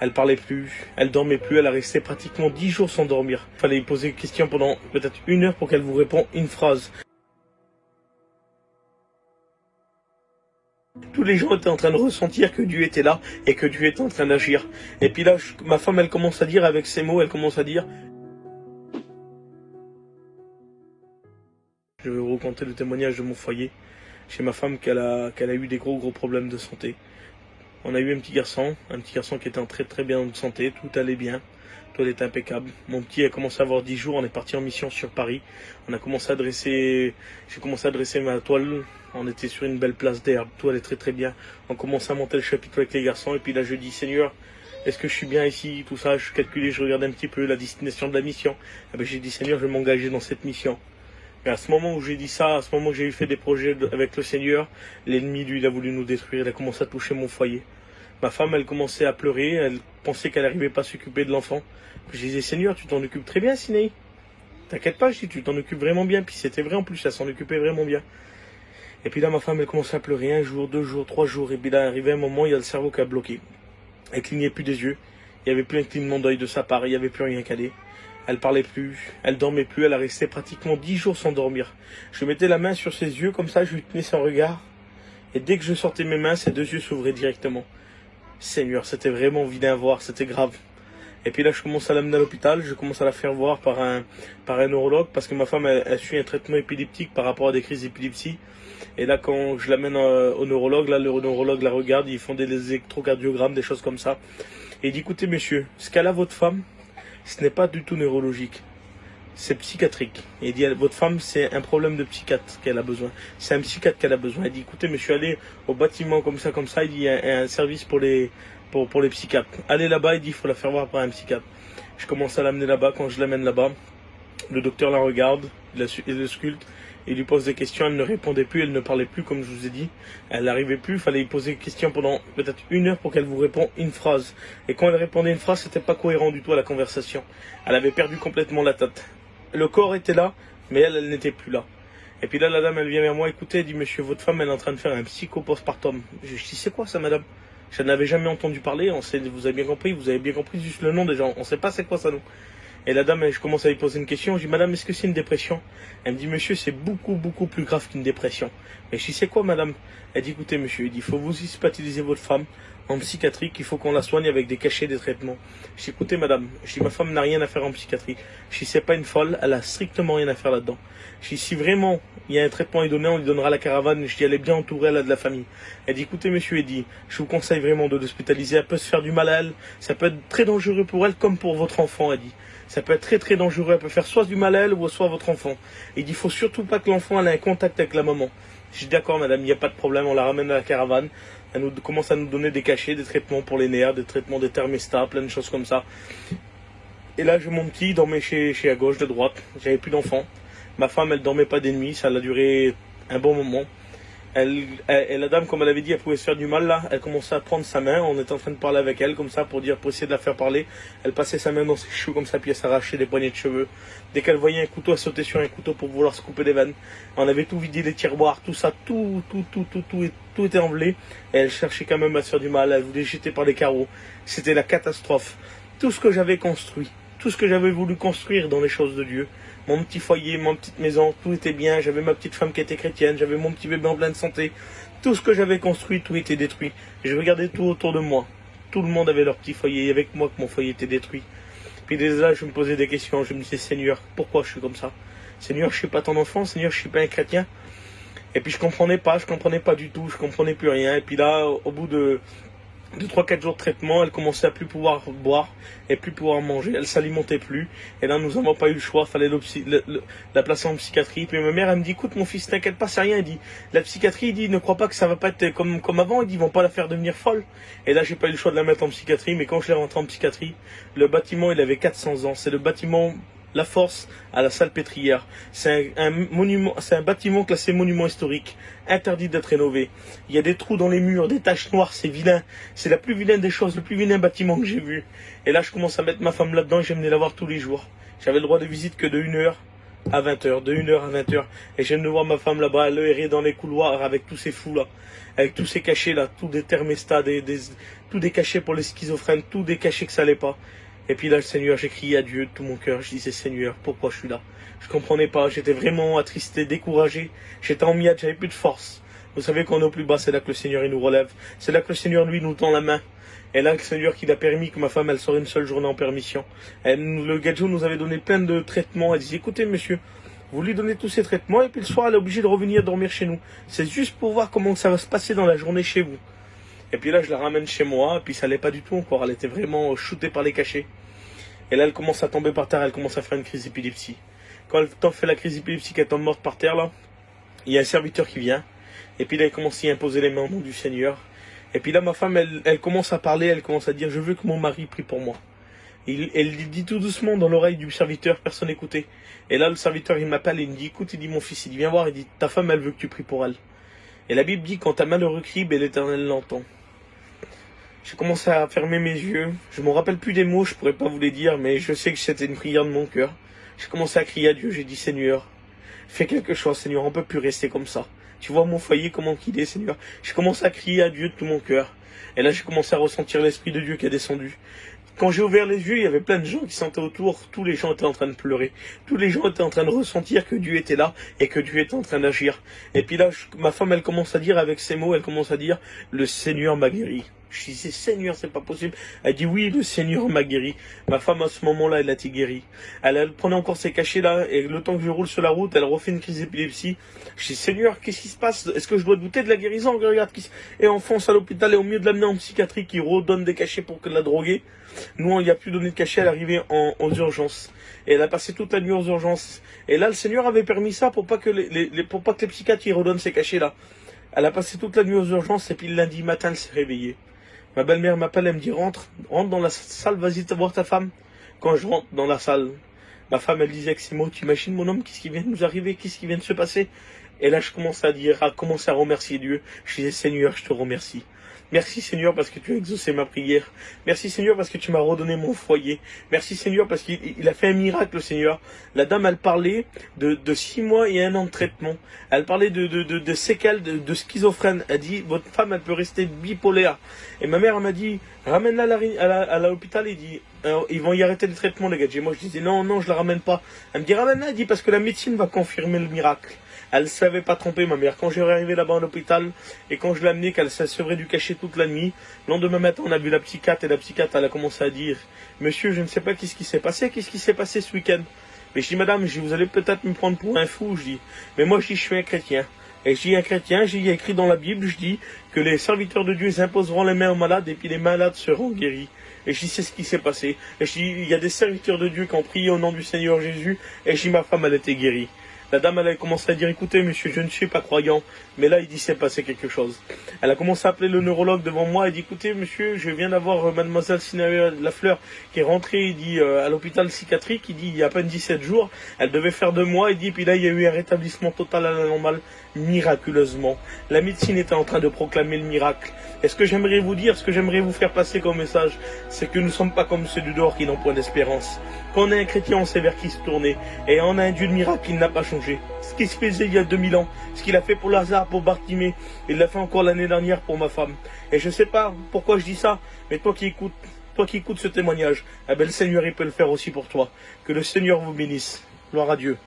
Elle parlait plus, elle dormait plus, elle a resté pratiquement 10 jours sans dormir. Il fallait lui poser une question pendant peut-être 1 heure pour qu'elle vous réponde une phrase. Tous les gens étaient en train de ressentir que Dieu était là et que Dieu était en train d'agir. Et puis là, ma femme, elle commence à dire avec ces mots, elle commence à dire: je vais vous raconter le témoignage de mon foyer. Chez ma femme qu'elle a eu des gros problèmes de santé. On a eu un petit garçon qui était en très bien de santé, tout allait bien, tout était impeccable. Mon petit a commencé à avoir 10 jours, on est parti en mission sur Paris. J'ai commencé à dresser ma toile, on était sur une belle place d'herbe, tout allait très bien. On commençait à monter le chapiteau avec les garçons et puis là je dis: Seigneur, est-ce que je suis bien ici, tout ça, je calculais, je regardais un petit peu la destination de la mission. Et ben, j'ai dit: Seigneur, je vais m'engager dans cette mission. Et à ce moment où j'ai dit ça, à ce moment où j'ai fait des projets avec le Seigneur, l'ennemi, lui, il a voulu nous détruire, il a commencé à toucher mon foyer. Ma femme, elle commençait à pleurer, elle pensait qu'elle n'arrivait pas à s'occuper de l'enfant. Je disais: Seigneur, tu t'en occupes très bien, Sinaï. T'inquiète pas, je dis, tu t'en occupes vraiment bien. Puis c'était vrai en plus, elle s'en occupait vraiment bien. Et puis là, ma femme, elle commençait à pleurer 1 jour, 2 jours, 3 jours. Et puis là, arrivé un moment, il y a le cerveau qui a bloqué. Elle clignait plus des yeux. Il n'y avait plus un clignement d'œil de sa part, il n'y avait plus rien qu'à aller. Elle parlait plus, elle dormait plus, elle a resté pratiquement 10 jours sans dormir. Je mettais la main sur ses yeux, comme ça, je lui tenais son regard. Et dès que je sortais mes mains, ses 2 yeux s'ouvraient directement. Seigneur, c'était vraiment vilain à voir, c'était grave. Et puis là, je commence à l'amener à l'hôpital, je commence à la faire voir par un neurologue, parce que ma femme, elle suit un traitement épileptique par rapport à des crises d'épilepsie. Et là, quand je l'amène au neurologue, là, le neurologue la regarde, ils font des électrocardiogrammes, des choses comme ça. Et il dit: écoutez, monsieur, ce qu'a là votre femme, ce n'est pas du tout neurologique. C'est psychiatrique. Et il dit: votre femme, c'est un problème de psychiatre qu'elle a besoin. C'est un psychiatre qu'elle a besoin. Il dit: écoutez, monsieur, allez au bâtiment comme ça. Il dit: il y a un service pour les psychiatres. Allez là-bas, il dit: il faut la faire voir par un psychiatre. Je commence à l'amener là-bas. Quand je l'amène là-bas, le docteur la regarde, il le sculpte, il lui pose des questions, elle ne répondait plus, elle ne parlait plus comme je vous ai dit. Elle n'arrivait plus, il fallait lui poser des questions pendant peut-être 1 heure pour qu'elle vous réponde une phrase. Et quand elle répondait une phrase, c'était pas cohérent du tout à la conversation. Elle avait perdu complètement la tête. Le corps était là, mais elle n'était plus là. Et puis là, la dame, elle vient vers moi: écoutez, elle dit: monsieur, votre femme, elle est en train de faire un psycho-postpartum. Je dis: c'est quoi ça, madame? Je n'avais jamais entendu parler, vous avez bien compris juste le nom déjà, on ne sait pas c'est quoi ça, nous. Et la dame, je commence à lui poser une question, je dis: madame, est-ce que c'est une dépression? Elle me dit: monsieur, c'est beaucoup plus grave qu'une dépression. Mais je dis: c'est quoi, madame? Elle dit: écoutez, monsieur, il faut vous hospitaliser votre femme en psychiatrie, qu'il faut qu'on la soigne avec des cachets, des traitements. Je dis: écoutez, madame, je dis: ma femme n'a rien à faire en psychiatrie. Je dis: c'est pas une folle, elle a strictement rien à faire là-dedans. Je dis: si vraiment il y a un traitement à lui donner, on lui donnera la caravane. Je dis: elle est bien entourée, elle a de la famille. Elle dit: écoutez, monsieur, elle dit: je vous conseille vraiment de l'hospitaliser, elle peut se faire du mal à elle, ça peut être très dangereux pour elle comme pour votre enfant. Elle dit: ça peut être très dangereux, elle peut faire soit du mal à elle ou soit à votre enfant. Il dit: il faut surtout pas que l'enfant ait un contact avec la maman. Je dis: d'accord, madame, il n'y a pas de problème, on la ramène à la caravane. Elle commence à nous donner des cachets, des traitements pour les nerfs, des traitements des thermostats, plein de choses comme ça. Et là, mon petit, il dormait chez à gauche, de droite. J'avais plus d'enfants. Ma femme, elle dormait pas des nuits, ça a duré un bon moment. La dame, comme elle avait dit, elle pouvait se faire du mal là. Elle commençait à prendre sa main, on était en train de parler avec elle comme ça pour essayer de la faire parler. Elle passait sa main dans ses cheveux comme ça, puis elle s'arrachait des poignées de cheveux. Dès qu'elle voyait un couteau, elle sautait sur un couteau pour vouloir se couper les veines. On avait tout vidé, les tiroirs, tout ça, tout était envelé. Et elle cherchait quand même à se faire du mal, elle voulait jeter par les carreaux. C'était la catastrophe. Tout ce que j'avais construit, tout ce que j'avais voulu construire dans les choses de Dieu, mon petit foyer, ma petite maison, tout était bien. J'avais ma petite femme qui était chrétienne, j'avais mon petit bébé en pleine santé. Tout ce que j'avais construit, tout était détruit. Je regardais tout autour de moi. Tout le monde avait leur petit foyer, et avec moi que mon foyer était détruit. Puis dès là, je me posais des questions. Je me disais: Seigneur, pourquoi je suis comme ça? Seigneur, je suis pas ton enfant. Seigneur, je suis pas un chrétien. Et puis je comprenais pas du tout, je comprenais plus rien. Et puis là, au bout de 3-4 jours de traitement, elle commençait à plus pouvoir boire et plus pouvoir manger, elle s'alimentait plus. Et là, nous n'avons pas eu le choix, il fallait la placer en psychiatrie. Puis ma mère, elle me dit: écoute mon fils, t'inquiète pas, c'est rien. Elle dit: la psychiatrie, il dit, ne crois pas que ça va pas être comme avant. Il dit: ils vont pas la faire devenir folle. Et là, j'ai pas eu le choix de la mettre en psychiatrie. Mais quand je l'ai rentrée en psychiatrie, le bâtiment, il avait 400 ans. C'est le bâtiment La Force à la Salpêtrière. C'est un monument, c'est un bâtiment classé monument historique, interdit d'être rénové. Il y a des trous dans les murs, des taches noires, c'est vilain. C'est la plus vilaine des choses, le plus vilain bâtiment que j'ai vu. Et là, je commence à mettre ma femme là-dedans et j'ai mené la voir tous les jours. J'avais le droit de visite que de 1 heure. à 20h, de 1h à 20h. Et je viens de voir ma femme là-bas, elle errait dans les couloirs avec tous ces fous là, avec tous ces cachets là, tous des thermostats, tous des cachets pour les schizophrènes, tous des cachets que ça allait pas. Et puis là, le Seigneur, j'ai crié à Dieu de tout mon cœur. Je disais, Seigneur, pourquoi je suis là? Je comprenais pas, j'étais vraiment attristé, découragé. J'étais en miettes, j'avais plus de force. Vous savez qu'on est au plus bas, c'est là que le Seigneur il nous relève. C'est là que le Seigneur, lui, nous tend la main. Et là, le Seigneur qui a permis que ma femme, elle sort une seule journée en permission. Le gadjo nous avait donné plein de traitements. Elle disait, écoutez, monsieur, vous lui donnez tous ces traitements et puis le soir, elle est obligée de revenir dormir chez nous. C'est juste pour voir comment ça va se passer dans la journée chez vous. Et puis là, je la ramène chez moi, et puis ça allait pas du tout encore. Elle était vraiment shootée par les cachets. Et là, elle commence à tomber par terre, elle commence à faire une crise d'épilepsie. Quand elle fait la crise d'épilepsie, qu'elle tombe morte par terre, là, il y a un serviteur qui vient. Et puis là, il commence à y imposer les mains au nom du Seigneur. Et puis là, ma femme, elle commence à parler, elle commence à dire, je veux que mon mari prie pour moi. Elle dit tout doucement dans l'oreille du serviteur, personne n'écoutait. Et là, le serviteur, il m'appelle et il me dit, écoute, il dit, mon fils, il dit, viens voir, il dit, ta femme, elle veut que tu pries pour elle. Et la Bible dit, quand ta malheureux crie, ben l'Éternel l'entend. J'ai commencé à fermer mes yeux. Je me rappelle plus des mots, je pourrais pas vous les dire, mais je sais que c'était une prière de mon cœur. J'ai commencé à crier à Dieu, j'ai dit, Seigneur, fais quelque chose, Seigneur, on peut plus rester comme ça. Tu vois mon foyer, comment qu'il est, Seigneur. J'ai commencé à crier à Dieu de tout mon cœur. Et là, j'ai commencé à ressentir l'Esprit de Dieu qui est descendu. Quand j'ai ouvert les yeux, il y avait plein de gens qui sentaient autour. Tous les gens étaient en train de pleurer. Tous les gens étaient en train de ressentir que Dieu était là et que Dieu était en train d'agir. Et puis là, ma femme, elle commence à dire avec ses mots, elle commence à dire, le Seigneur m'a guéri. Je disais, Seigneur, c'est pas possible. Elle dit, oui, le Seigneur m'a guéri. Ma femme, à ce moment-là, elle a été guérie. Elle prenait encore ses cachets là, et le temps que je roule sur la route, elle refait une crise d'épilepsie. Je dis, Seigneur, qu'est-ce qui se passe? Est-ce que je dois douter de la guérison? Regarde, et on fonce à l'hôpital, et au mieux de l'amener en psychiatrie, qui redonne des cachets pour que la droguer. Nous, on n'y a plus donné de cachet, elle est arrivée aux urgences. Et elle a passé toute la nuit aux urgences. Et là, le Seigneur avait permis ça pour pas que pour pas que les psychiatres y redonnent ces cachets là. Elle a passé toute la nuit aux urgences, et puis le lundi matin, elle s'est réveillée. Ma belle-mère m'appelle, elle me dit, rentre dans la salle, vas-y voir ta femme. Quand je rentre dans la salle, ma femme, elle disait que c'est moi, tu imagines mon homme, qu'est-ce qui vient de nous arriver, qu'est-ce qui vient de se passer? Et là, je commence à remercier Dieu. Je disais, Seigneur, je te remercie. Merci Seigneur parce que tu as exaucé ma prière. Merci Seigneur parce que tu m'as redonné mon foyer. Merci Seigneur parce qu'il a fait un miracle Seigneur. La dame elle parlait de 6 mois et 1 an de traitement. Elle parlait de séquelles, de schizophrène. Elle dit votre femme elle peut rester bipolaire. Et ma mère elle m'a dit ramène-la à l'hôpital et dit ils vont y arrêter le traitement les gars. Et moi je disais non je la ramène pas. Elle me dit ramène-la, elle dit parce que la médecine va confirmer le miracle. Elle ne savait pas tromper, ma mère. Quand j'étais arrivé là-bas à l'hôpital, et quand je l'ai amenée, qu'elle s'assurait du cachet toute la nuit, le lendemain matin, on a vu la psychiatre, et la psychiatre, elle a commencé à dire, monsieur, je ne sais pas qu'est-ce qui s'est passé ce week-end. Mais je dis, madame, vous allez peut-être me prendre pour un fou, je dis. Mais moi, je dis, je suis un chrétien. Et je dis, un chrétien, il y a écrit dans la Bible, je dis, que les serviteurs de Dieu, ils imposeront les mains aux malades, et puis les malades seront guéris. Et je dis, c'est ce qui s'est passé. Et je dis, il y a des serviteurs de Dieu qui ont prié au nom du Seigneur Jésus, et je dis, ma femme, elle était guérie. La dame, elle a commencé à dire, écoutez, monsieur, je ne suis pas croyant. Mais là, il dit, c'est passé quelque chose. Elle a commencé à appeler le neurologue devant moi. Elle dit, écoutez, monsieur, je viens d'avoir mademoiselle Sinaïa Lafleur qui est rentrée, il dit, à l'hôpital psychiatrique. Il dit, il y a à peine 17 jours. Elle devait faire 2 mois. Il dit, puis là, il y a eu un rétablissement total à la normale, miraculeusement. La médecine était en train de proclamer le miracle. Et ce que j'aimerais vous dire, ce que j'aimerais vous faire passer comme message, c'est que nous ne sommes pas comme ceux du dehors qui n'ont point d'espérance. Quand on est un chrétien, on sait vers qui se tourner. Et on a un Dieu de miracle qui n'a pas changé. Ce qui se faisait il y a 2000 ans, ce qu'il a fait pour Lazare, pour Bartimée, il l'a fait encore l'année dernière pour ma femme. Et je ne sais pas pourquoi je dis ça, mais toi qui écoutes ce témoignage, eh ben le Seigneur il peut le faire aussi pour toi. Que le Seigneur vous bénisse. Gloire à Dieu.